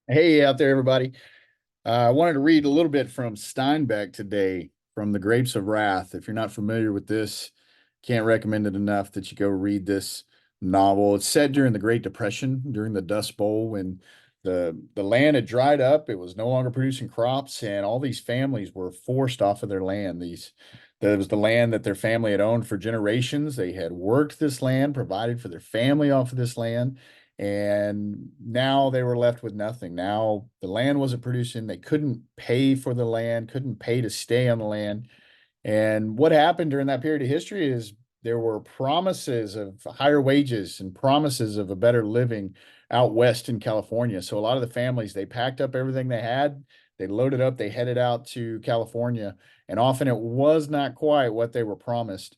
Hey out there, everybody. I wanted to read a little bit from Steinbeck today from The Grapes of Wrath. If you're not familiar with this, can't recommend it enough that you go read this novel. It's set during the Great Depression, during the Dust Bowl, when the land had dried up. It was no longer producing crops, and all these families were forced off of their land. That was the land that their family had owned for generations. They had worked this land, provided for their family off of this land, and now they were left with nothing. Now the land wasn't producing. They couldn't pay for the land, couldn't pay to stay on the land. And what happened during that period of history is there were promises of higher wages and promises of a better living out west in California. So a lot of the families, they packed up everything they had, they loaded up, they headed out to California, and often it was not quite what they were promised.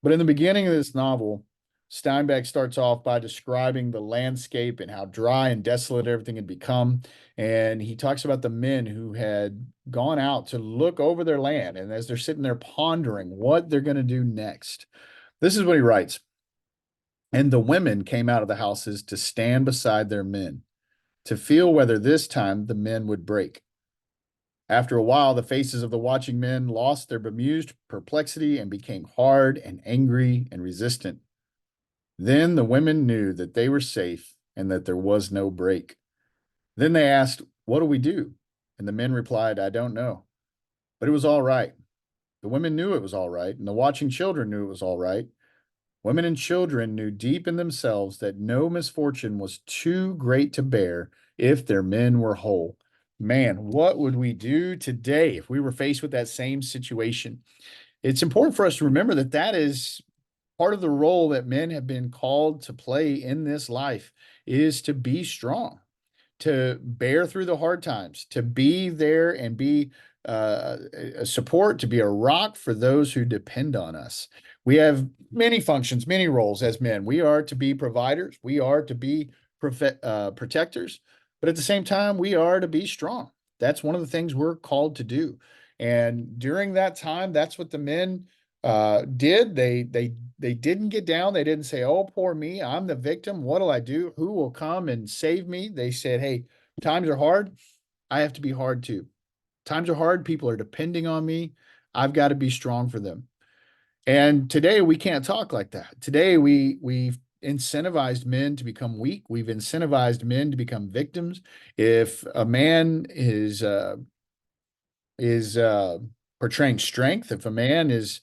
But in the beginning of this novel, Steinbeck starts off by describing the landscape and how dry and desolate everything had become. And he talks about the men who had gone out to look over their land. And as they're sitting there pondering what they're going to do next, this is what he writes. And the women came out of the houses to stand beside their men, to feel whether this time the men would break. After a while, the faces of the watching men lost their bemused perplexity and became hard and angry and resistant. Then the women knew that they were safe and that there was no break. Then they asked, "What do we do?" And the men replied, "I don't know." But it was all right. The women knew it was all right, and the watching children knew it was all right. Women and children knew deep in themselves that no misfortune was too great to bear if their men were whole. Man, what would we do today if we were faced with that same situation? It's important for us to remember that that is part of the role that men have been called to play in this life is to be strong, to bear through the hard times, to be there and be a support, to be a rock for those who depend on us. We have many functions, many roles as men. We are to be providers, we are to be protectors, but at the same time, we are to be strong. That's one of the things we're called to do. And during that time, that's what the men did. They didn't get down. They didn't say, "Oh, poor me, I'm the victim. What'll I do? Who will come and save me?" They said, "Hey, times are hard. I have to be hard too. Times are hard. People are depending on me. I've got to be strong for them." And today we can't talk like that. Today we've incentivized men to become weak. We've incentivized men to become victims. If a man is portraying strength, if a man is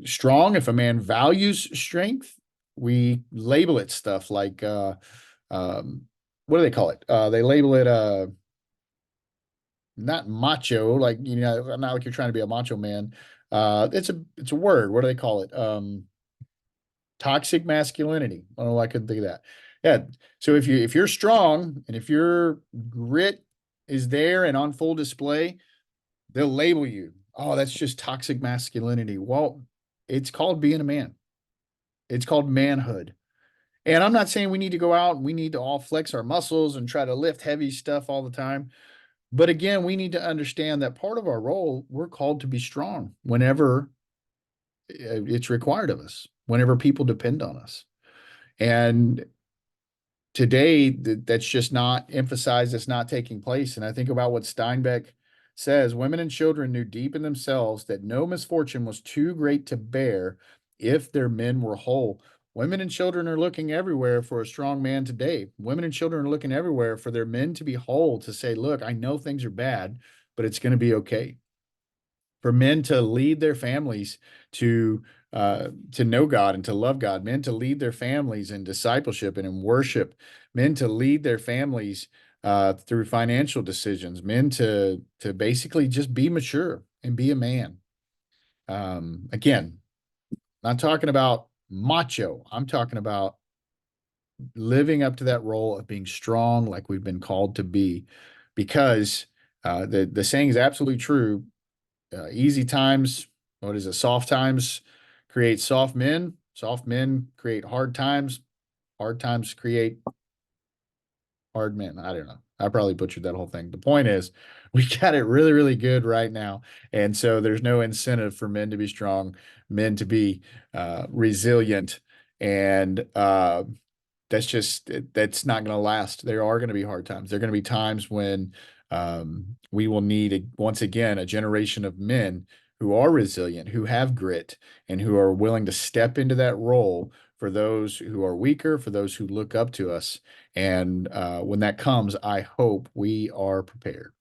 strong, if a man values strength, we label it stuff like um, what do they call it? They label it not macho, like not like you're trying to be a macho man. It's a word. What do they call it? Toxic masculinity. Oh, I couldn't think of that. Yeah. So if you're strong and if your grit is there and on full display, they'll label you. Oh, that's just toxic masculinity. Well, it's called being a man. It's called manhood. And I'm not saying we need to go out and we need to all flex our muscles and try to lift heavy stuff all the time. But again, we need to understand that part of our role, we're called to be strong whenever it's required of us, whenever people depend on us. And today, that's just not emphasized, it's not taking place. And I think about what Steinbeck says: women and children knew deep in themselves that no misfortune was too great to bear if their men were whole. Women and children are looking everywhere for a strong man today. Women and children are looking everywhere for their men to be whole, to say, "Look, I know things are bad, but it's going to be okay." For men to lead their families to know God and to love God, men to lead their families in discipleship and in worship, men to lead their families through financial decisions, men to basically just be mature and be a man. Again, not talking about macho. I'm talking about living up to that role of being strong, like we've been called to be, because the saying is absolutely true. Easy times, what is it? Soft times create soft men. Soft men create hard times. Hard times create hard men. I don't know. I probably butchered that whole thing. The point is, we got it really, really good right now. And so there's no incentive for men to be strong, men to be resilient, and that's not going to last. There are going to be hard times. There are going to be times when we will need once again a generation of men who are resilient, who have grit, and who are willing to step into that role for those who are weaker, for those who look up to us. And when that comes, I hope we are prepared.